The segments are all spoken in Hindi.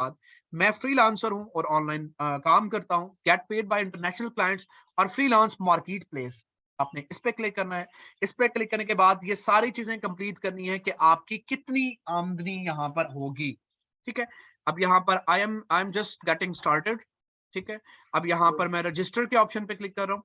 बाद मैं फ्रीलांसर हूं और ऑनलाइन काम करता हूं, get paid by international clients और फ्रीलांस मार्केट प्लेस। आपने इस पे क्लिक करना है। इस पे क्लिक करने के बाद ये सारी चीजें कंप्लीट करनी है कि आपकी कितनी आमदनी यहाँ पर होगी। ठीक है, अब यहाँ पर I am just getting started. ठीक है, अब यहाँ पर मैं रजिस्टर के ऑप्शन पे क्लिक कर रहा हूँ।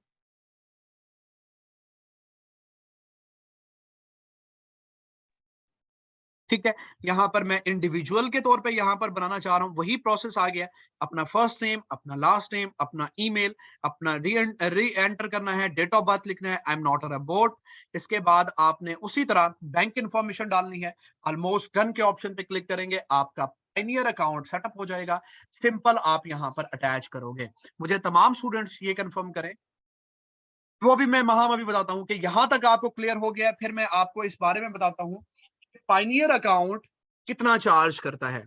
ठीक है, यहाँ पर मैं इंडिविजुअल के तौर पे यहाँ पर बनाना चाह रहा हूँ, वही प्रोसेस आ गया। अपना फर्स्ट नेम, अपना लास्ट नेम, अपना ईमेल, अपना री एंटर करना है, डेट ऑफ बर्थ लिखना है, I am not a robot. इसके बाद आपने उसी तरह बैंक इंफॉर्मेशन डालनी है। ऑलमोस्ट डन के ऑप्शन पे क्लिक करेंगे, आपका पायनियर अकाउंट सेटअप हो जाएगा। सिंपल आप यहाँ पर अटैच करोगे। मुझे तमाम स्टूडेंट्स ये कंफर्म करें, वो भी मैं वहां अभी बताता हूँ कि यहाँ तक आपको क्लियर हो गया। फिर मैं आपको इस बारे में बताता हूँ पाइनियर अकाउंट कितना चार्ज करता है।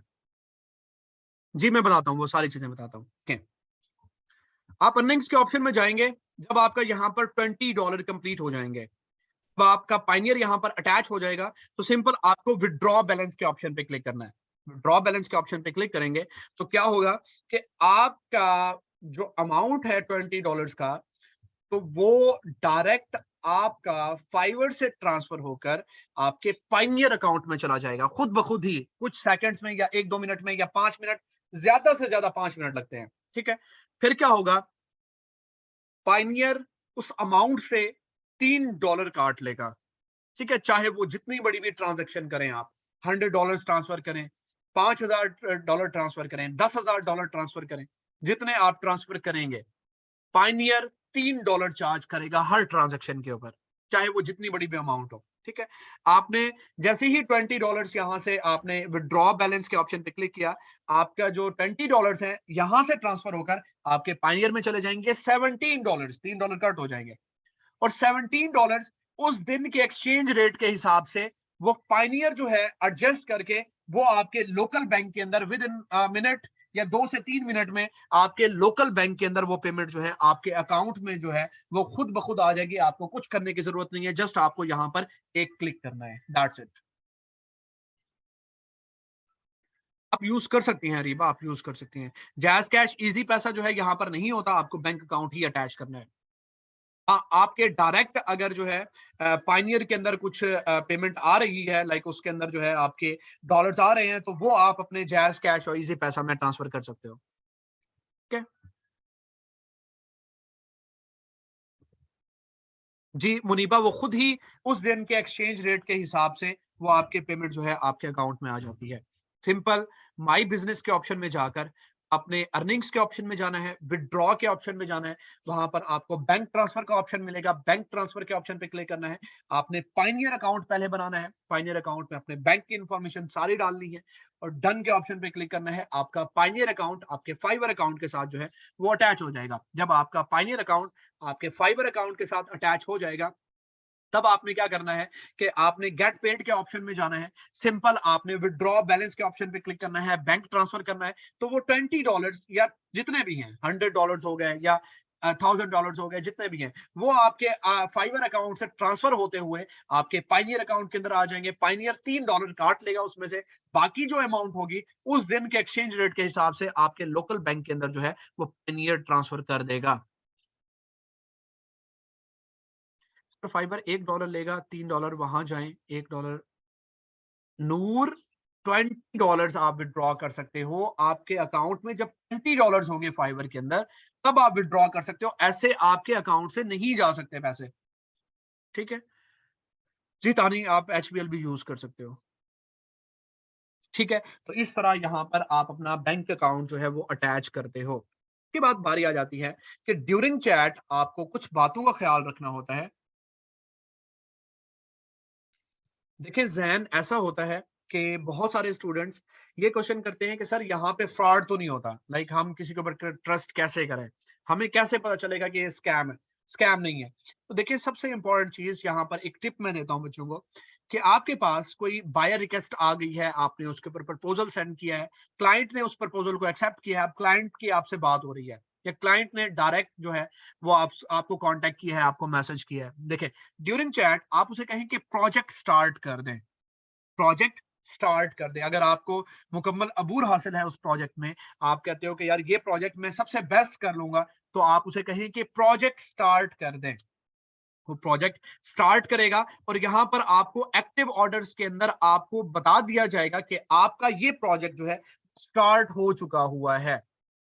जी मैं बताता हूँ, वो सारी चीजें बताता हूँ। okay. आप अर्निंग्स के ऑप्शन में जाएंगे। जब आपका यहाँ पर $20 कंप्लीट हो जाएंगे, जब आपका पाइनियर यहाँ पर अटैच हो जाएगा, तो सिंपल आपको विड्रॉ बैलेंस के ऑप्शन पे क्लिक करना है। विड्रॉ बैलेंस के ऑप्शन पे क्लिक करेंगे तो क्या होगा कि आपका जो अमाउंट है $20 का, तो वो डायरेक्ट आपका फाइवर से ट्रांसफर होकर आपके पाइनियर अकाउंट में चला जाएगा खुद ब खुद ही, कुछ सेकंड्स में या 1-2 मिनट में या 5 मिनट, ज्यादा से ज्यादा 5 मिनट लगते हैं। ठीक है, फिर क्या होगा, पाइनियर उस अमाउंट से $3 काट लेगा। ठीक है, चाहे वो जितनी बड़ी भी ट्रांजेक्शन करें, आप $100 ट्रांसफर करें, $5,000 ट्रांसफर करें, $10,000 ट्रांसफर करें, जितने आप ट्रांसफर करेंगे, पाइनियर $3 चार्ज करेगा हर ट्रांजेक्शन के ऊपर, चाहे वो जितनी बड़ी भी अमाउंट हो। ठीक है, आपने जैसे ही $20 यहां से आपने विड्रॉ बैलेंस के ऑप्शन पे क्लिक किया, आपका जो $20 है यहां से ट्रांसफर होकर आपके पाइनियर में चले जाएंगे $17, $3 कट हो जाएंगे। और $17 उस दिन के एक्सचेंज रेट के हिसाब से वो पाइनियर जो है एडजस्ट करके वो आपके लोकल बैंक के अंदर विद इन मिनट या 2 से 3 मिनट में आपके लोकल बैंक के अंदर वो पेमेंट जो है आपके अकाउंट में जो है वो खुद ब खुद आ जाएगी। आपको कुछ करने की जरूरत नहीं है, जस्ट आपको यहां पर एक क्लिक करना है, दैट्स इट। आप यूज कर सकती हैं रीबा, आप यूज कर सकती हैं। जैज कैश इजी पैसा जो है यहाँ पर नहीं होता, आपको बैंक अकाउंट ही अटैच करना है। आपके डायरेक्ट अगर जो है पाइनियर के अंदर कुछ पेमेंट आ रही है, लाइक उसके अंदर जो है आपके डॉलर्स आ रहे हैं, तो वो आप अपने जैज कैश और इजी पैसा में ट्रांसफर कर सकते हो। ठीक है जी मुनीबा, वो खुद ही उस दिन के एक्सचेंज रेट के हिसाब से वो आपके पेमेंट जो है आपके अकाउंट में आ जाती है। सिंपल माई बिजनेस के ऑप्शन में जाकर अपने अर्निंग्स के ऑप्शन में जाना है, विदड्रॉ के ऑप्शन में जाना है। वहां पर आपको बैंक ट्रांसफर का ऑप्शन मिलेगा, बैंक ट्रांसफर के ऑप्शन पे क्लिक करना है। आपने पाइनियर अकाउंट पहले बनाना है, पाइनियर अकाउंट में अपने बैंक की इंफॉर्मेशन सारी डालनी है और डन के ऑप्शन पे क्लिक करना है। आपका पाइनियर अकाउंट आपके फाइवर अकाउंट के साथ जो है वो अटैच हो जाएगा। जब आपका पाइनियर अकाउंट आपके फाइबर अकाउंट के साथ अटैच हो जाएगा, तब आपने क्या करना है कि आपने गेट पेड के ऑप्शन में जाना है। सिंपल आपने विड्रॉ बैलेंस के ऑप्शन पे क्लिक करना है, बैंक ट्रांसफर करना है। तो वो $20 या जितने भी हैं, $100 हो गए या $1,000 हो गए, जितने भी हैं, वो आपके फाइवर अकाउंट से ट्रांसफर होते हुए आपके पाइनियर अकाउंट के अंदर आ जाएंगे। पाइनियर $3 काट लेगा उसमें से, बाकी जो अमाउंट होगी उस दिन के एक्सचेंज रेट के हिसाब से आपके लोकल बैंक के अंदर जो है वो पाइनियर ट्रांसफर कर देगा। तो फाइबर $1 लेगा, $3 वहां जाएं, $1 नूर, $20 आप विड्रॉ कर सकते हो आपके अकाउंट में। जब $20 होंगे फाइबर के अंदर, तब आप विड्रॉ कर सकते हो, ऐसे आपके अकाउंट से नहीं जा सकते पैसे। ठीक है जी तानी, आप एचबीएल भी यूज कर सकते हो। ठीक है, तो इस तरह यहां पर आप अपना बैंक अकाउंट जो है वो अटैच करते हो। उसके बाद बारी आ जाती है कि ड्यूरिंग चैट आपको कुछ बातों का ख्याल रखना होता है। देखिए जैन ऐसा होता है कि बहुत सारे स्टूडेंट्स ये क्वेश्चन करते हैं कि सर यहाँ पे फ्रॉड तो नहीं होता, लाइक हम किसी के ऊपर ट्रस्ट कैसे करें, हमें कैसे पता चलेगा कि ये स्कैम है, स्कैम नहीं है। तो देखिए सबसे इंपॉर्टेंट चीज यहाँ पर एक टिप मैं देता हूँ बच्चों को कि आपके पास कोई बायर रिक्वेस्ट आ गई है, आपने उसके ऊपर प्रपोजल सेंड किया है, क्लाइंट ने उस प्रपोजल को एक्सेप्ट किया है, अब क्लाइंट की आपसे बात हो रही है या क्लाइंट ने डायरेक्ट जो है वो आपको कांटेक्ट किया है, आपको मैसेज किया है। देखिए ड्यूरिंग चैट आप उसे कहें कि प्रोजेक्ट स्टार्ट कर दें, प्रोजेक्ट स्टार्ट कर दें। अगर आपको मुकम्मल अबूर हासिल है उस प्रोजेक्ट में, आप कहते हो कि यार ये प्रोजेक्ट मैं सबसे बेस्ट कर लूंगा, तो आप उसे कहें कि प्रोजेक्ट स्टार्ट कर दें। वो प्रोजेक्ट स्टार्ट करेगा और यहां पर आपको एक्टिव ऑर्डर्स के अंदर आपको बता दिया जाएगा कि आपका ये प्रोजेक्ट जो है स्टार्ट हो चुका हुआ है।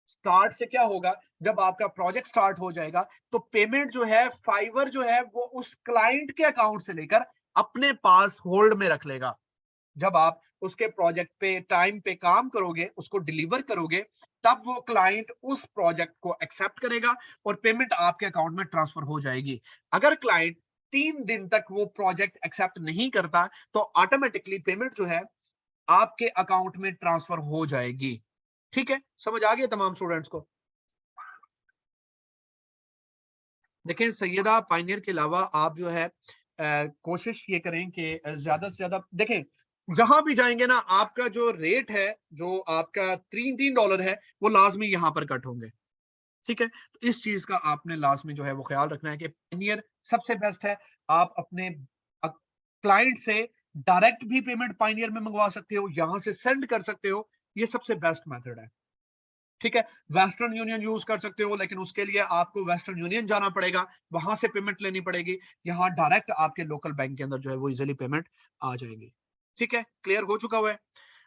स्टार्ट से क्या होगा, जब आपका प्रोजेक्ट स्टार्ट हो जाएगा तो पेमेंट जो है फाइवर जो है वो उस क्लाइंट के अकाउंट से लेकर अपने पास होल्ड में रख लेगा। जब आप उसके प्रोजेक्ट पे टाइम पे काम करोगे, उसको डिलीवर करोगे, तब वो क्लाइंट उस प्रोजेक्ट को एक्सेप्ट करेगा और पेमेंट आपके अकाउंट में ट्रांसफर हो जाएगी। अगर क्लाइंट 3 दिन तक वो प्रोजेक्ट एक्सेप्ट नहीं करता तो ऑटोमेटिकली पेमेंट जो है आपके अकाउंट में ट्रांसफर हो जाएगी। ठीक है, समझ आ गया तमाम स्टूडेंट्स को? देखें, सैयदा पायनियर के अलावा आप जो है कोशिश ये करें कि ज्यादा से ज्यादा देखें, जहां भी जाएंगे ना आपका जो रेट है, जो आपका $3 है, वो लाजमी यहां पर कट होंगे। ठीक है, तो इस चीज का आपने लाजमी जो है वो ख्याल रखना है कि पायनियर सबसे बेस्ट है। आप अपने क्लाइंट से डायरेक्ट भी पेमेंट पायनियर में मंगवा सकते हो, यहां से सेंड कर सकते हो, ये सबसे बेस्ट मेथड है। ठीक है, वेस्टर्न यूनियन यूज कर सकते हो, लेकिन उसके लिए आपको वेस्टर्न यूनियन जाना पड़ेगा, वहां से पेमेंट लेनी पड़ेगी। यहाँ डायरेक्ट आपके लोकल बैंक के अंदर जो है वो इजिली पेमेंट आ जाएगी। ठीक है, क्लियर हो चुका हुआ है।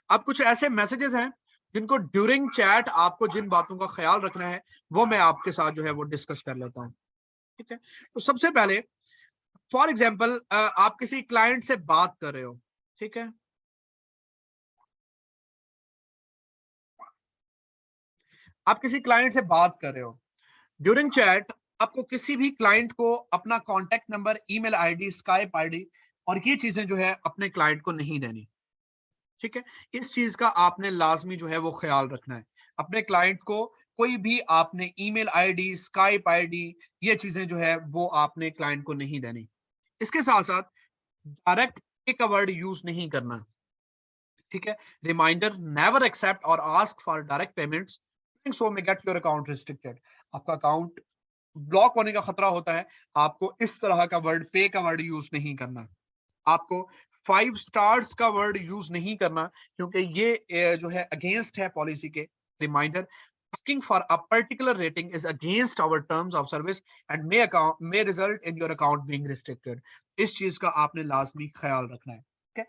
अब कुछ ऐसे मैसेजेस हैं जिनको ड्यूरिंग चैट आपको जिन बातों का ख्याल रखना है वो मैं आपके साथ जो है वो डिस्कस कर लेता हूँ। ठीक है, तो सबसे पहले फॉर एग्जाम्पल आप किसी क्लाइंट से बात कर रहे हो। ठीक है, आप किसी क्लाइंट से बात कर रहे हो, ड्यूरिंग चैट आपको किसी भी क्लाइंट को अपना contact number, email ID, Skype ID और ये चीजें जो है अपने क्लाइंट को नहीं देनी। ठीक है, इस चीज का आपने लाजमी जो है वो ख्याल रखना है। अपने क्लाइंट को कोई भी आपने ईमेल आईडी, स्काइप आईडी, ये चीजें जो है वो आपने क्लाइंट को नहीं देनी। इसके साथ साथ डायरेक्ट का वर्ड यूज नहीं करना। ठीक है, रिमाइंडर, नेवर एक्सेप्ट और ask for direct payments, so may get your account restricted. आपका अकाउंट ब्लॉक होने का खतरा होता है। आपको इस तरह का वर्ड, पे का वर्ड यूज नहीं करना। आपको 5 स्टार्स का वर्ड यूज नहीं करना, क्योंकि ये जो है अगेंस्ट है पॉलिसी के। Reminder, asking for a particular rating is against our terms of service and may result in your account being restricted। इस चीज का आपने लाजमी ख्याल रखना है। ठीक है,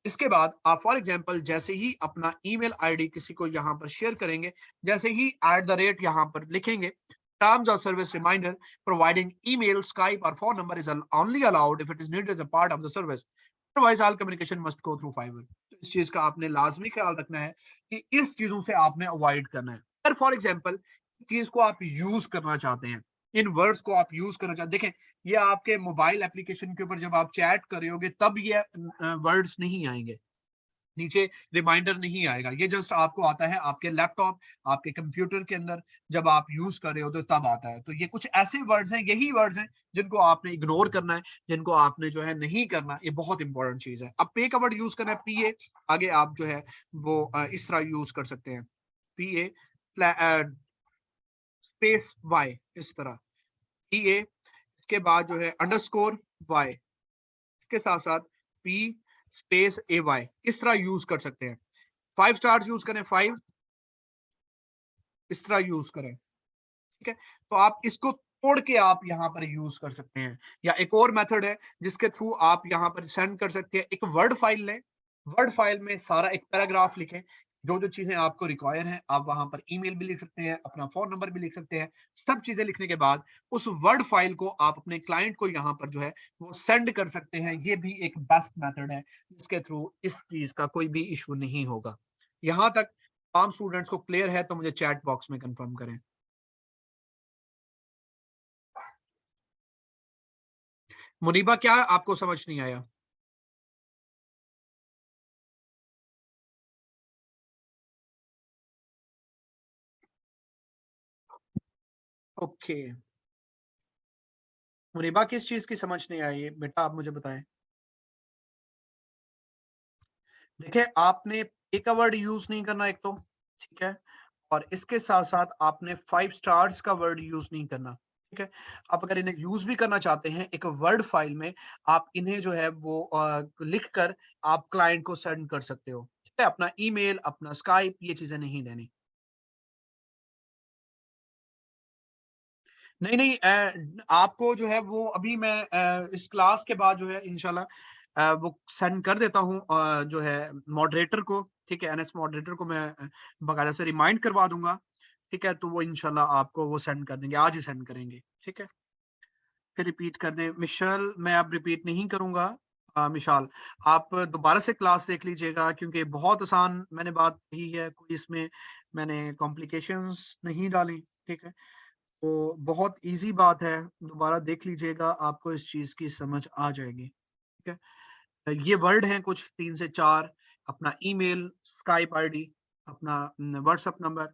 इसके बाद आप फॉर एग्जांपल जैसे ही अपना ईमेल आईडी किसी को यहां पर शेयर करेंगे, जैसे ही @ यहां पर लिखेंगे, terms of service reminder, providing email, Skype or phone number is only allowed if it is needed as a part of the service, otherwise all communication must go through Fiverr। तो इस चीज का आपने लाजमी ख्याल रखना है कि इस चीजों से आपने अवॉइड करना है। अगर फॉर एग्जांपल इस चीज को आप यूज करना चाहते हैं, इन वर्ड्स को आप यूज करना चाहते हैं, देखें ये आपके मोबाइल एप्लीकेशन के ऊपर जब आप चैट कर रहे होगे तब ये वर्ड्स नहीं आएंगे, नीचे रिमाइंडर नहीं आएगा। ये जस्ट आपको आता है आपके लैपटॉप, आपके कंप्यूटर के अंदर जब आप यूज कर रहे हो तो तब आता है। तो ये कुछ ऐसे वर्ड्स हैं, यही वर्ड्स हैं जिनको आपने इग्नोर करना है, जिनको आपने जो है नहीं करना। ये बहुत इंपॉर्टेंट चीज है। अब पे का वर्ड यूज करना है, पीए, आगे आप जो है वो इस तरह यूज कर सकते हैं, पीए स्पेस वाई, इस तरह पीए, इसके बाद जो है अंडरस्कोर वाई, के साथ साथ पी स्पेस ए वाई, इस तरह यूज कर सकते हैं। 5 स्टार्स यूज करें, 5 इस तरह यूज करें। ठीक है, तो आप इसको तोड़ के आप यहाँ पर यूज कर सकते हैं। या एक और मेथड है जिसके थ्रू आप यहाँ पर सेंड कर सकते हैं, एक वर्ड फाइल लें, वर्ड फाइल में सारा एक पैराग्राफ लिखें, जो जो चीजें आपको रिक्वायर हैं, आप वहां पर ईमेल भी लिख सकते हैं, अपना फोन नंबर भी लिख सकते हैं। सब चीजें लिखने के बाद उस वर्ड फाइल को आप अपने क्लाइंट को यहाँ पर जो है वो सेंड कर सकते हैं। ये भी एक बेस्ट मेथड है जिसके थ्रू इस चीज का कोई भी इशू नहीं होगा। यहां तक तमाम स्टूडेंट्स को क्लियर है तो मुझे चैट बॉक्स में कंफर्म करें। मुनीबा, क्या आपको समझ नहीं आया? ओके, मुनीबा किस चीज की समझ नहीं आई है बेटा, आप मुझे बताएं। देखिए, आपने एक वर्ड यूज नहीं करना एक तो, ठीक है, और इसके साथ साथ आपने 5 स्टार्स का वर्ड यूज नहीं करना। ठीक है। आप अगर इन्हें यूज़ भी करना चाहते हैं एक वर्ड फाइल में, आप इन्हें जो है वो लिख कर आप क्लाइंट को सेंड कर सकते हो। ठीक है? अपना ईमेल, अपना स्काइप ये चीज़ें नहीं देनी। नहीं, नहीं आपको जो है वो अभी मैं इस क्लास के बाद जो है इंशाल्लाह वो सेंड कर देता हूँ जो है मॉडरेटर को, ठीक है? एनएस मॉडरेटर को मैं बाकायदा से रिमाइंड करवा दूँगा, ठीक है? तो वो इंशाल्लाह आपको वो सेंड कर देंगे, आज ही सेंड करेंगे, ठीक है? फिर रिपीट कर दें। मिशेल मैं अब रिपीट नहीं करूँगा मिशाल, आप दोबारा से क्लास देख लीजिएगा क्योंकि बहुत आसान मैंने बात कही है, कोई इसमें मैंने कॉम्प्लिकेशंस नहीं डाली, ठीक है? तो बहुत ईज़ी बात है, दोबारा देख लीजिएगा, आपको इस चीज़ की समझ आ जाएगी, ठीक है? ये वर्ड हैं कुछ 3 से 4 अपना ईमेल, स्काइप आईडी, अपना व्हाट्सएप नंबर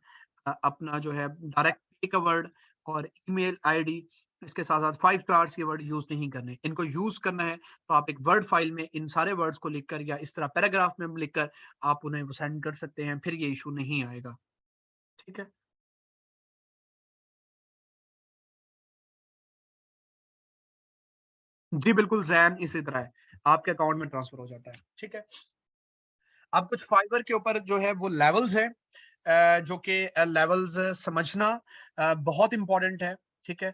अपना जो है डायरेक्ट पे का वर्ड और ईमेल आईडी, इसके साथ-साथ 5 स्टार्स ये वर्ड यूज़ नहीं करने। इनको यूज़ करना है, तो आप एक वर्ड फाइल में इन सारे वर्ड्स को लिखकर या इस तरह पैराग्राफ में लिखकर आप उन्हें वो सेंड कर सकते हैं, फिर ये इश्यू नहीं आएगा, ठीक है? जी, बिल्कुल ज़ैन इसी तरह है, आपके अकाउंट में ट्रांसफ़र हो जाता है, ठीक है? अब कुछ फाइवर के ऊपर जो है वो लेवल्स हैं जो कि लेवल्स समझना बहुत इम्पोर्टेंट है, ठीक है?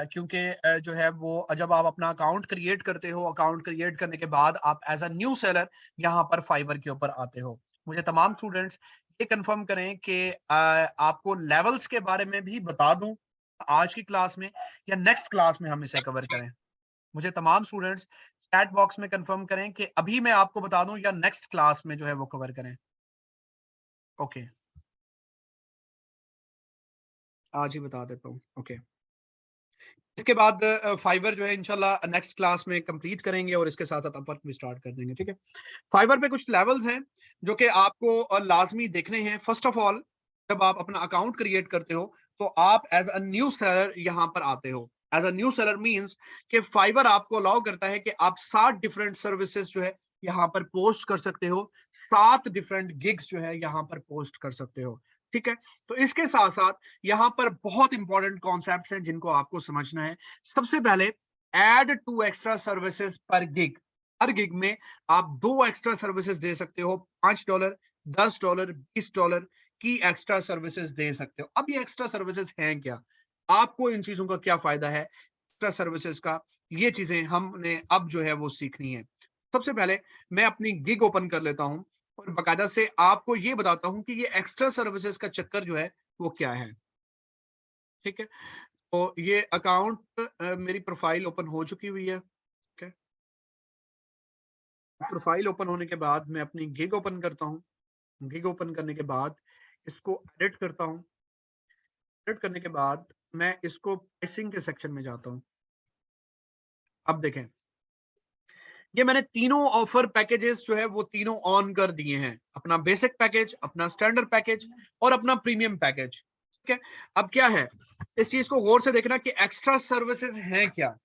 क्योंकि जो है वो जब आप अपना अकाउंट क्रिएट करते हो, अकाउंट क्रिएट करने के बाद आप एज़ अ न्यू सेलर यहाँ पर फाइवर के ऊपर आते हो। मुझे तमाम स्टूडेंट्स ये कन्फर्म करें कि आपको लेवल्स के बारे में भी बता दूँ आज की क्लास में या नेक्स्ट क्लास में हम इसे कवर करें? मुझे तमाम स्टूडेंट्स चैट बॉक्स में कंफर्म करें कि अभी मैं आपको बता दूं या नेक्स्ट क्लास में जो है वो कवर करें। ओके, आज ही बता देता हूँ। ओके, इसके बाद फाइवर जो है इंशाल्लाह नेक्स्ट क्लास में कंप्लीट करेंगे और इसके साथ साथ अपवर्क भी स्टार्ट कर देंगे, ठीक है? फाइवर पे कुछ लेवल्स हैं जो कि आपको लाजमी देखने हैं। फर्स्ट ऑफ ऑल जब आप अपना अकाउंट क्रिएट करते हो तो आप एज अ न्यू सेलर यहाँ पर आते हो। As a new seller means कि फाइवर आपको अलाउ करता है कि आप 7 डिफरेंट सर्विसेज जो है यहाँ पर पोस्ट कर सकते हो। 7 डिफरेंट गिग्स जो है यहाँ पर पोस्ट कर सकते हो, ठीक है? तो इसके साथ साथ यहाँ पर बहुत इंपॉर्टेंट कॉन्सेप्ट्स हैं जिनको आपको समझना है। सबसे पहले एड 2 एक्स्ट्रा सर्विसेज पर गिग। हर गिग में आप 2 एक्स्ट्रा सर्विसेज दे सकते हो। $5, $10, $20 की एक्स्ट्रा सर्विसेज दे सकते हो। अब ये एक्स्ट्रा सर्विसेज हैं क्या? आपको इन चीज़ों का क्या फ़ायदा है? एक्स्ट्रा सर्विसेज का, ये चीज़ें हमने अब जो है वो सीखनी है। सबसे पहले मैं अपनी गिग ओपन कर लेता हूँ और बाकायदा से आपको ये बताता हूँ कि ये एक्स्ट्रा सर्विसेज का चक्कर जो है वो क्या है, ठीक है? तो ये अकाउंट मेरी प्रोफाइल ओपन हो चुकी हुई है, ठीक है? प्रोफाइल ओपन होने के बाद मैं अपनी गिग ओपन करता हूँ। गिग ओपन करने के बाद इसको एडिट करता हूँ। एडिट करने के बाद मैं इसको प्राइसिंग के सेक्शन में जाता हूँ। अब देखें, ये मैंने तीनों ऑफर पैकेजेस जो है वो तीनों ऑन कर दिए हैं। अपना बेसिक पैकेज, अपना स्टैंडर्ड पैकेज और अपना प्रीमियम पैकेज, ठीक है? अब क्या है, इस चीज़ को गौर से देखना कि एक्स्ट्रा सर्विसेज हैं क्या?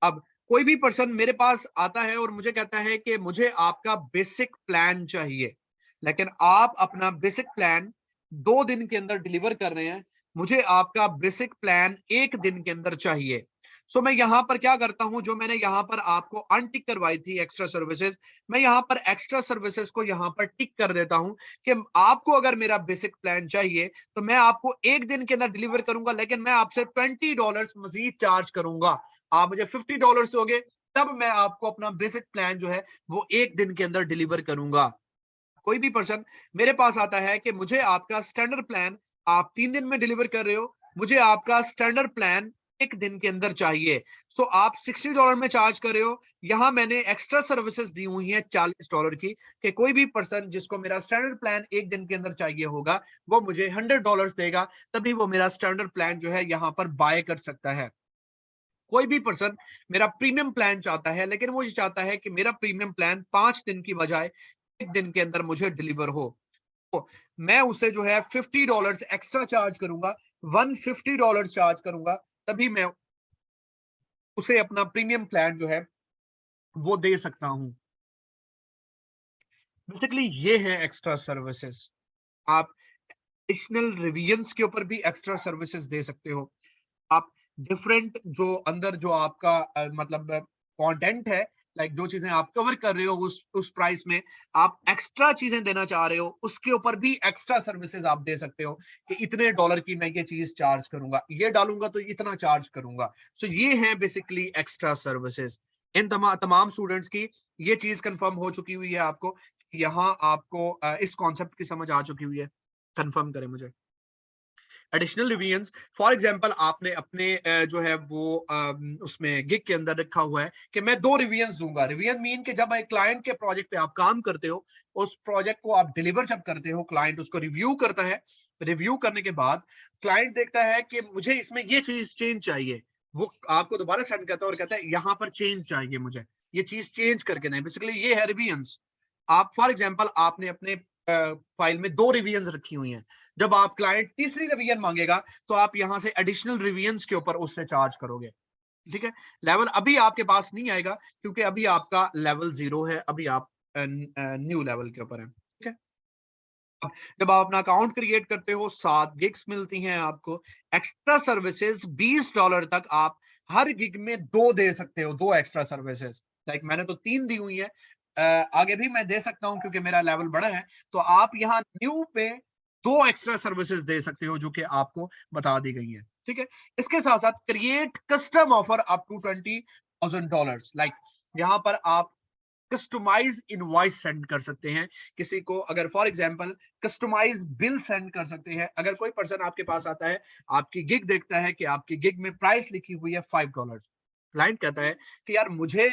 अब कोई भी पर्सन मेरे पास आता है और मुझे कहता है कि मुझे आपका बेसिक प्लान चाहिए, लेकिन आप अपना बेसिक प्लान 2 दिन के अंदर डिलीवर कर रहे हैं, मुझे आपका बेसिक प्लान 1 दिन के अंदर चाहिए। सो मैं यहाँ पर क्या करता हूँ, जो मैंने यहाँ पर आपको अनटिक करवाई थी एक्स्ट्रा सर्विसेज, मैं यहाँ पर एक्स्ट्रा सर्विसेज को यहाँ पर टिक कर देता हूँ कि आपको अगर मेरा बेसिक प्लान चाहिए, तो मैं आपको 1 दिन के अंदर डिलीवर करूँगा, लेकिन मैं आपसे $20 मज़ीद चार्ज करूँगा। आप मुझे $50 दोगे, तब मैं आपको अपना बेसिक प्लान जो है वो 1 दिन के अंदर डिलीवर करूँगा। कोई भी पर्सन मेरे पास आता है कि मुझे आपका स्टैंडर्ड प्लान आप 3 दिन में डिलीवर कर रहे हो, मुझे आपका स्टैंडर्ड प्लान 1 दिन के अंदर चाहिए। सो आप $60 में चार्ज कर रहे हो, यहाँ मैंने एक्स्ट्रा सर्विसेज दी हुई हैं $40 की कि कोई भी पर्सन जिसको मेरा स्टैंडर्ड प्लान 1 दिन के अंदर चाहिए होगा, वो मुझे $100 देगा, तभी वो मेरा स्टैंडर्ड प्लान जो है यहाँ पर बाय कर सकता है। कोई भी पर्सन मेरा प्रीमियम प्लान चाहता है, लेकिन वो ये चाहता है कि मेरा प्रीमियम प्लान 5 दिन की बजाय 1 दिन के अंदर मुझे डिलीवर हो। तो मैं उसे जो है $50 एक्स्ट्रा चार्ज करूँगा, $150 चार्ज करूँगा, तभी मैं उसे अपना प्रीमियम प्लान जो है, वो दे सकता हूँ। बेसिकली ये है एक्स्ट्रा सर्विसेज़। आप एडिशनल रिवीजन्स के ऊपर भी एक्स्ट्रा सर्विसेज़ दे सकते हो। आप डिफरेंट जो अंदर जो आपका मतलब कंटेंट है, लाइक जो चीजें आप कवर कर रहे हो उस प्राइस में, आप एक्स्ट्रा चीजें देना चाह रहे हो, उसके ऊपर भी एक्स्ट्रा सर्विसेज आप दे सकते हो कि इतने डॉलर की मैं ये चीज चार्ज करूंगा, ये डालूंगा तो इतना चार्ज करूंगा। सो ये है बेसिकली एक्स्ट्रा सर्विसेज। इन तमाम स्टूडेंट्स की ये चीज कंफर्म हो चुकी हुई है आपको, यहाँ आपको इस कॉन्सेप्ट की समझ आ चुकी हुई है? कंफर्म करें मुझे। एडिशनल रिवीजन्स, फॉर एग्जांपल आपने अपने जो है वो उसमें गिग के अंदर रखा हुआ है कि मैं 2 रिवीजन्स दूंगा। रिवीजन मीन कि जब एक क्लाइंट के प्रोजेक्ट पे आप काम करते हो, उस प्रोजेक्ट को आप डिलीवर जब करते हो, क्लाइंट उसको रिव्यू करता है। रिव्यू करने के बाद क्लाइंट देखता है कि मुझे इसमें ये चीज चेंज चाहिए, वो आपको दोबारा सेंड करता है और कहता है यहाँ पर चेंज चाहिए, मुझे ये चीज चेंज करके दें। बेसिकली ये है रिवीजन्स। आप फॉर एग्जांपल आपने अपने फाइल में 2 रिवीजन्स रखी हुई हैं, जब आप क्लाइंट तीसरी रिवीजन मांगेगा तो आप यहां से एडिशनल रिवीजन्स के ऊपर उससे चार्ज करोगे। ठीक है, लेवल अभी आपके पास नहीं आएगा क्योंकि अभी आपका लेवल 0 है, अभी आप न्यू लेवल के ऊपर है। ठीक है, जब आप अपना अकाउंट क्रिएट करते हो 7 गिग्स मिलती हैं आपको। एक्स्ट्रा सर्विसेज $20 तक आप हर गिग में 2 दे सकते हो, 2 एक्स्ट्रा सर्विसेज। लाइक मैंने तो 3 दी हुई है, आगे भी मैं दे सकता हूं क्योंकि मेरा लेवल बड़ा है। तो आप यहाँ न्यू पे 2 एक्स्ट्रा सर्विसेज दे सकते हो जो कि आपको बता दी गई है। ठीक है, इसके साथ साथ create custom offer up to $20,000। Like यहाँ पर आप कस्टमाइज इनवॉइस सेंड कर सकते हैं किसी को, अगर for example customize bill send कर सकते हैं। अगर कोई पर्सन आपके पास आता है, आपकी गिग देखता है कि आपकी गिग में प्राइस लिखी हुई है $5, क्लाइंट कहता है कि यार मुझे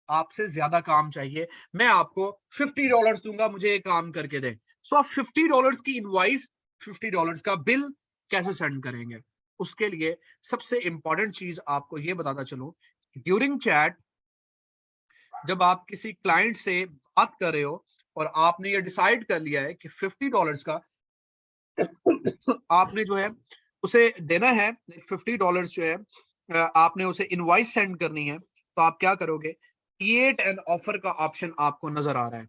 आपसे ज्यादा काम चाहिए, मैं आपको $50 दूंगा, मुझे ये काम करके दें। सो आप $50 की इनवॉइस, $50 का बिल कैसे सेंड करेंगे? उसके लिए सबसे इंपॉर्टेंट चीज आपको ये बताता चलूं, ड्यूरिंग चैट जब आप किसी क्लाइंट से बात कर रहे हो और आपने ये डिसाइड कर लिया है कि $50 का आपने जो है उसे देना है, $50 जो है आपने उसे इनवॉइस सेंड करनी है, तो आप क्या करोगे? क्रिएट एन ऑफर का ऑप्शन आपको नजर आ रहा है।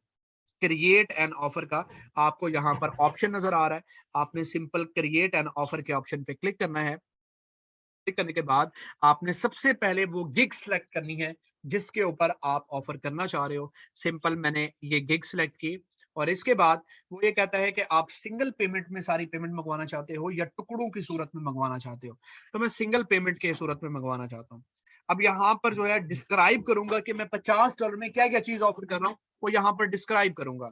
क्रिएट एन ऑफर का आपको यहाँ पर ऑप्शन नजर आ रहा है। आपने सिंपल क्रिएट एन ऑफर के ऑप्शन पे क्लिक करना है। क्लिक करने के बाद आपने सबसे पहले वो गिग सेलेक्ट करनी है जिसके ऊपर आप ऑफर करना चाह रहे हो। सिंपल मैंने ये गिग सेलेक्ट की और इसके बाद वो ये कहता है कि आप सिंगल पेमेंट में सारी पेमेंट मंगवाना चाहते हो या टुकड़ों की सूरत में मंगवाना चाहते हो। तो मैं सिंगल पेमेंट के सूरत में मंगवाना चाहता हूँ। अब यहाँ पर जो है डिस्क्राइब करूंगा कि मैं $50 में क्या क्या चीज ऑफर कर रहा हूँ, वो यहाँ पर डिस्क्राइब करूंगा।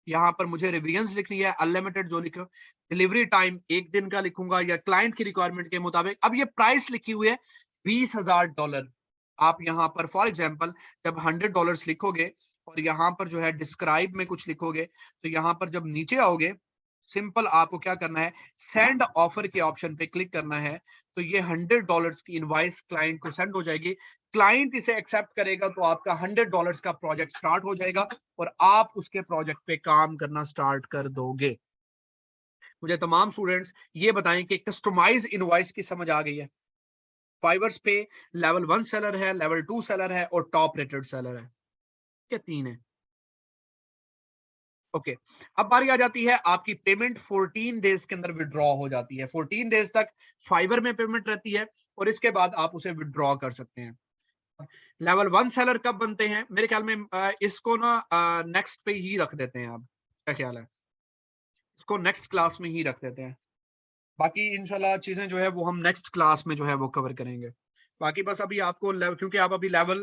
यहाँ पर मुझे रिवीजन्स लिखनी है, अनलिमिटेड जो लिखो, डिलीवरी टाइम 1 दिन का लिखूंगा या क्लाइंट की रिक्वायरमेंट के मुताबिक। अब ये प्राइस लिखी हुई है $20,000। आप यहाँ पर फॉर एग्जांपल जब $100 लिखोगे और यहाँ पर जो है डिस्क्राइब में कुछ लिखोगे, तो यहाँ पर जब नीचे आओगे, सिंपल आपको क्या करना है, सेंड ऑफर के ऑप्शन पे क्लिक करना है। तो ये $100 की इनवाइस क्लाइंट को सेंड हो जाएगी। क्लाइंट इसे एक्सेप्ट करेगा तो आपका $100 का प्रोजेक्ट स्टार्ट हो जाएगा और आप उसके प्रोजेक्ट पे काम करना स्टार्ट कर दोगे। मुझे तमाम स्टूडेंट्स ये बताएं कि कस्टमाइज इनवॉइस की समझ आ गई है? फाइवर्स पे लेवल 1 सेलर है, लेवल 2 सेलर है और टॉप रेटेड सेलर है। क्या 3 है? ओके, अब बारी आ जाती है आपकी पेमेंट 14 डेज के अंदर विड्रॉ हो जाती है। 14 डेज तक फाइवर में पेमेंट रहती है और इसके बाद आप उसे विड्रॉ कर सकते हैं। लेवल 1 सेलर कब बनते हैं? मेरे ख्याल में इसको ना नेक्स्ट पे ही रख देते हैं। आप क्या ख्याल है? इसको नेक्स्ट क्लास में ही रख देते हैं। बाकी इंशाल्लाह चीजें जो है वो हम नेक्स्ट क्लास में जो है वो कवर करेंगे। बाकी बस अभी आपको क्योंकि आप अभी लेवल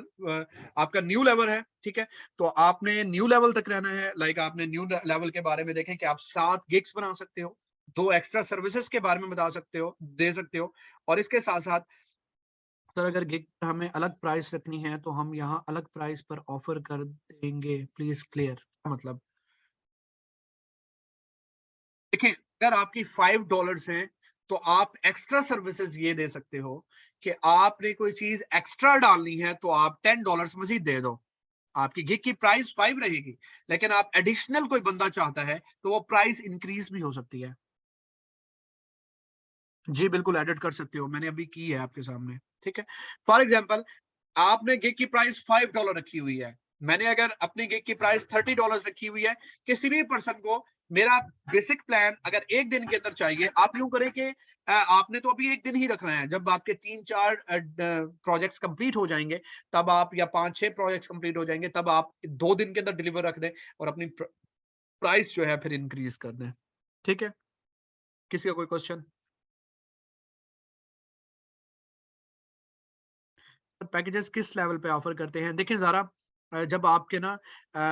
आपका न्यू लेवल है, ठीक है, तो आपने न्यू लेवल तक रहना है। लाइक आपने न्यू लेवल के बारे में देखें कि आप 7 गिग्स बना सकते हो, 2 एक्स्ट्रा सर्विसेज के बारे में बता सकते हो, दे सकते हो। और इसके साथ साथ सर अगर गिग हमें अलग प्राइस रखनी है तो हम यहाँ अलग प्राइस पर ऑफर कर देंगे, प्लीज क्लियर मतलब। देखिए, अगर आपकी $5 हैं तो आप एक्स्ट्रा सर्विसेज ये दे सकते हो कि आपने कोई चीज एक्स्ट्रा डालनी है तो आप $10 मजीद दे दो। आपकी गिग की प्राइस 5 रहेगी, लेकिन आप एडिशनल कोई बंदा चाहता है तो वो प्राइस इंक्रीज भी हो सकती है। जी बिल्कुल, एडिट कर सकते हो, मैंने अभी की है आपके सामने। ठीक है, फॉर एग्जाम्पल आपने गिग की प्राइस $5 रखी हुई है, मैंने अगर अपनी गिग की प्राइस $30 रखी हुई है, किसी भी पर्सन को मेरा बेसिक प्लान अगर एक दिन के अंदर चाहिए, आप यूं करें कि आपने तो अभी एक दिन ही रखना है। जब आपके 3-4 प्रोजेक्ट्स कंप्लीट हो जाएंगे, तब आप, या 5-6 प्रोजेक्ट्स कंप्लीट हो जाएंगे, तब आप 2 दिन के अंदर डिलीवर रख दें और अपनी प्राइस जो है फिर इंक्रीज कर दें। ठीक है, किसी का कोई क्वेश्चन? पैकेजेस किस लेवल पे ऑफर करते हैं? देखिए ज़रा, जब आपके ना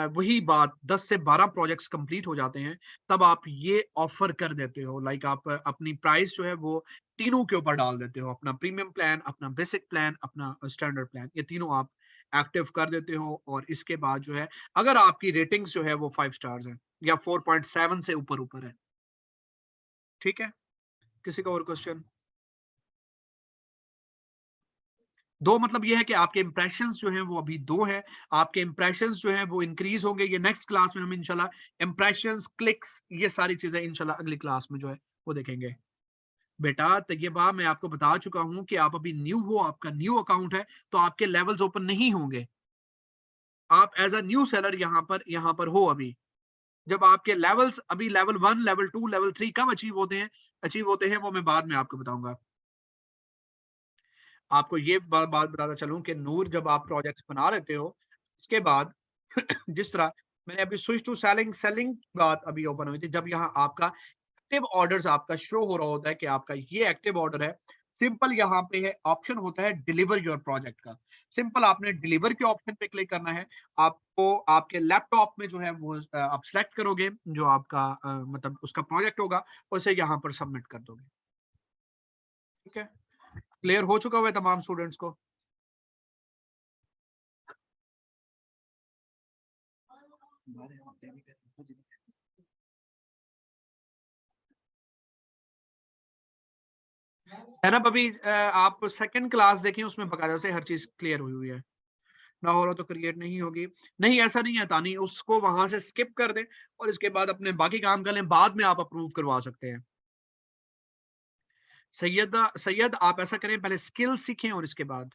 वही बात 10 से 12 प्रोजेक्ट्स कंप्लीट हो जाते हैं, तब आप ये ऑफर कर देते हो। लाइक आप अपनी प्राइस जो है वो तीनों के ऊपर डाल देते हो। अपना प्रीमियम प्लान, अपना बेसिक प्लान, अपना स्टैंडर्ड प्लान, ये तीनों आप एक्टिव कर देते हो। और इसके बाद जो है, अगर आपकी रेटिंग्स जो है वो 5 स्टार्स हैं या 4.7 से ऊपर ऊपर है, ठीक है? किसी का और क्वेश्चन? दो मतलब ये है कि आपके इंप्रेशंस जो हैं वो अभी दो हैं। आपके इंप्रेशंस जो हैं वो इंक्रीज होंगे। ये नेक्स्ट क्लास में हम इंशाल्लाह इंप्रेशंस, क्लिक्स, ये सारी चीजें इंशाल्लाह अगली क्लास में जो है वो देखेंगे। बेटा तैयबा, मैं आपको बता चुका हूं कि आप अभी न्यू हो, आपका न्यू अकाउंट है, तो आपके लेवल्स ओपन नहीं होंगे। आप एज अ न्यू सेलर यहाँ पर हो अभी। जब आपके लेवल्स अभी लेवल 1, लेवल 2, लेवल 3 कब अचीव होते हैं वो मैं बाद में आपको बताऊंगा। आपको ये बात बताता चलूं कि नूर, जब आप प्रोजेक्ट्स बना लेते हो, उसके बाद जिस तरह मैंने अभी स्विच टू सेलिंग सेलिंग की बात अभी ओपन हुई थी, जब यहाँ आपका एक्टिव ऑर्डर्स आपका शो हो रहा होता है कि आपका ये एक्टिव ऑर्डर है, सिंपल यहाँ पे है ऑप्शन होता है डिलीवर योर प्रोजेक्ट का। सिंपल आपने डिलीवर के ऑप्शन पे क्लिक करना है। आपको आपके लैपटॉप में जो है वो आप सेलेक्ट करोगे जो आपका मतलब उसका प्रोजेक्ट होगा, उसे यहाँ पर सबमिट कर दोगे। ठीक है, क्लियर हो चुका हुआ है तमाम स्टूडेंट्स को? है ना? अभी आप सेकंड क्लास देखें, उसमें बकायदा से हर चीज क्लियर हुई हुई है। ना हो रहा तो क्रिएट नहीं होगी। नहीं, ऐसा नहीं है तानी, उसको वहां से स्किप कर दें और इसके बाद अपने बाकी काम कर लें, बाद में आप अप्रूव करवा सकते हैं। सैयद, आप ऐसा करें, पहले स्किल सीखें और इसके बाद।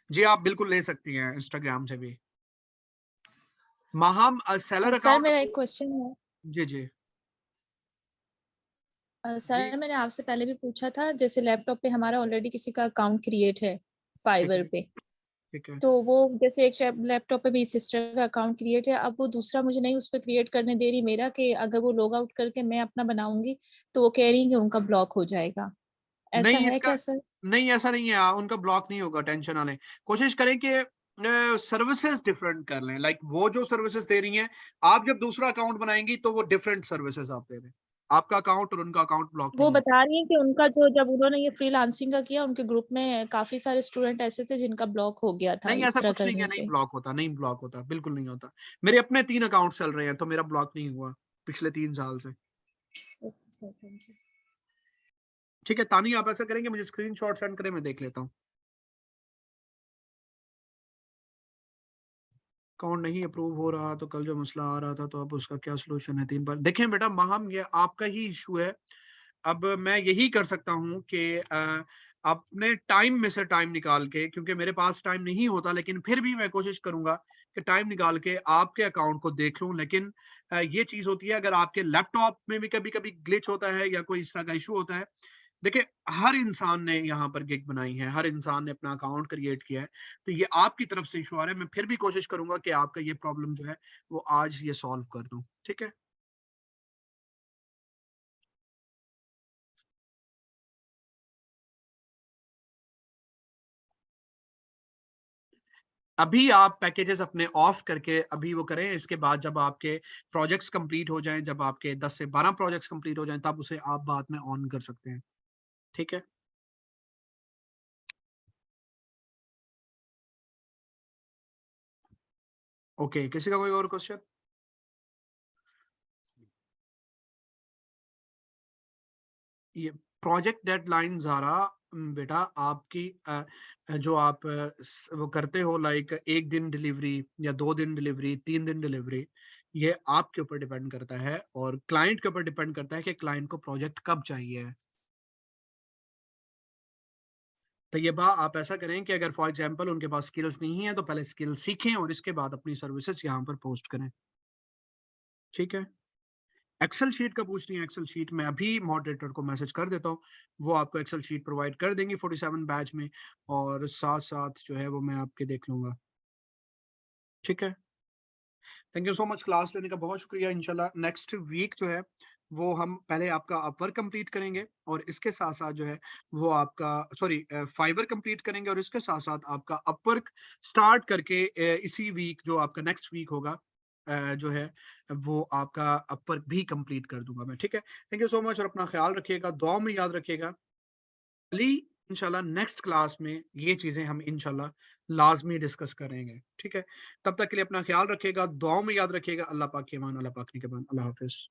जी, आप बिल्कुल ले सकती हैं इंस्टाग्राम से भी। माहम सेलर सर अकाउंट मेरा एक अपने। क्वेश्चन है। जी जी। जी सर मैंने आपसे पहले भी पूछा था, जैसे लैपटॉप पे हमारा ऑलरेडी किसी का अकाउंट क्रिएट है ठीक फाइवर है। पे, ठीक है। तो वो जैसे एक लैपटॉप पे मेरी सिस्टर का अकाउंट क्रिएट है, अब वो दूसरा मुझे नहीं उस पर क्रिएट करने दे रही मेरा, कि अगर वो लॉग आउट करके मैं अपना बनाऊंगी तो वो कह रही है कि उनका ब्लॉक हो जाएगा। ऐसा नहीं है इसका क्या सर? नहीं, ऐसा नहीं है, उनका ब्लॉक नहीं होगा, टेंशन ना लें। कोशिश करें कि सर्विसेज डिफरेंट कर लें। लाइक वो जो सर्विसेज दे रही हैं, आप जब दूसरा अकाउंट बनाएंगी तो वो डिफरेंट सर्विसेज आप दे दें। आपका अकाउंट और उनका अकाउंट ब्लॉक वो नहीं होगा। बता रही है कि उनका जो, जब उन्होंने ये फ्रीलांसिंग का किया, उनके ग्रुप में काफी सारे स्टूडेंट ऐसे थे जिनका ब्लॉक हो गया था नहीं, इस ऐसा तरह कुछ नहीं है, करने नहीं से। ब्लॉक होता, नहीं ब्लॉक होता, बिल्कुल नहीं होता। मेरे अपने 3 अकाउंट चल रहे हैं तो मेरा ब्लॉक नहीं हुआ पिछले 3 साल से। अच्छा, थैंक यू। ठीक है तानी, आप ऐसा करेंगे, मुझे स्क्रीनशॉट सेंड करें, मैं देख लेता हूँ। अकाउंट नहीं अप्रूव हो रहा, तो कल जो मसला आ रहा था, तो अब उसका क्या सोल्यूशन है? 3 बार देखें बेटा, माहम ये आपका ही इशू है। अब मैं यही कर सकता हूँ कि अपने टाइम में से टाइम निकाल के, क्योंकि मेरे पास टाइम नहीं होता, लेकिन फिर भी मैं कोशिश करूंगा कि टाइम निकाल के आपके अकाउंट को देख लूं। लेकिन ये चीज होती है, अगर आपके लैपटॉप में भी कभी कभी ग्लिच होता है या कोई इस तरह का इशू होता है। देखिए, हर इंसान ने यहाँ पर गिग बनाई है, हर इंसान ने अपना अकाउंट क्रिएट किया है, तो ये आपकी तरफ से इशू आ रहा है। मैं फिर भी कोशिश करूंगा कि आपका ये प्रॉब्लम जो है वो आज ये सॉल्व कर दूं। ठीक है? अभी आप पैकेजेस अपने ऑफ करके अभी वो करें। इसके बाद जब आपके प्रोजेक्ट्स कंप्लीट हो जाएं, जब आपके 10 से 12 प्रोजेक्ट्स कंप्लीट हो जाएं, तब उसे आप बाद में ऑन कर सकते हैं। ठीक है? ओके, किसी का कोई और क्वेश्चन? ये प्रोजेक्ट डेडलाइन ज़ारा, बेटा आपकी जो आप वो करते हो, लाइक 1 दिन डिलीवरी या 2 दिन डिलीवरी, 3 दिन डिलीवरी, ये आपके ऊपर डिपेंड करता है और क्लाइंट के ऊपर डिपेंड करता है कि क्लाइंट को प्रोजेक्ट कब चाहिए है। तो ये बा आप ऐसा करें कि अगर फॉर एग्जांपल उनके पास स्किल्स नहीं है, तो पहले स्किल सीखें और इसके बाद अपनी सर्विसेज यहाँ पर पोस्ट करें। ठीक है? एक्सेल शीट का पूछ रही हैं, एक्सेल शीट मैं अभी मॉडरेटर को मैसेज कर देता हूँ, वो आपको एक्सेल शीट प्रोवाइड कर देंगी 47 बैच में, और साथ-साथ जो है वो मैं आपके देख लूँगा, ठीक है? Thank you so much, class लेने का बहुत शुक्रिया। इंशाल्लाह नेक्स्ट वीक जो है वो हम पहले आपका अपवर्क कंप्लीट करेंगे, और इसके साथ-साथ जो है वो आपका सॉरी फाइवर कंप्लीट करेंगे, और इसके साथ-साथ आपका अपवर्क स्टार्ट करके इसी वीक जो आपका नेक्स्ट वीक होगा जो है वो आपका अपवर्क भी कंप्लीट कर दूँगा मैं, ठीक है? थैंक यू सो मच, और अपना ख्याल रखिएगा, दुआ में याद रखिएगा। कल ही इंशाल्लाह नेक्स्ट क्लास में ये चीज़ें हम इंशाल्लाह लाज़मी डिस्कस करेंगे, ठीक है? तब तक के लिए अपना ख्याल रखिएगा, दुआओं में याद रखिएगा। अल्लाह पाक की अमान, अल्लाह पाक की निगहबान। अल्लाह हाफ़िज़।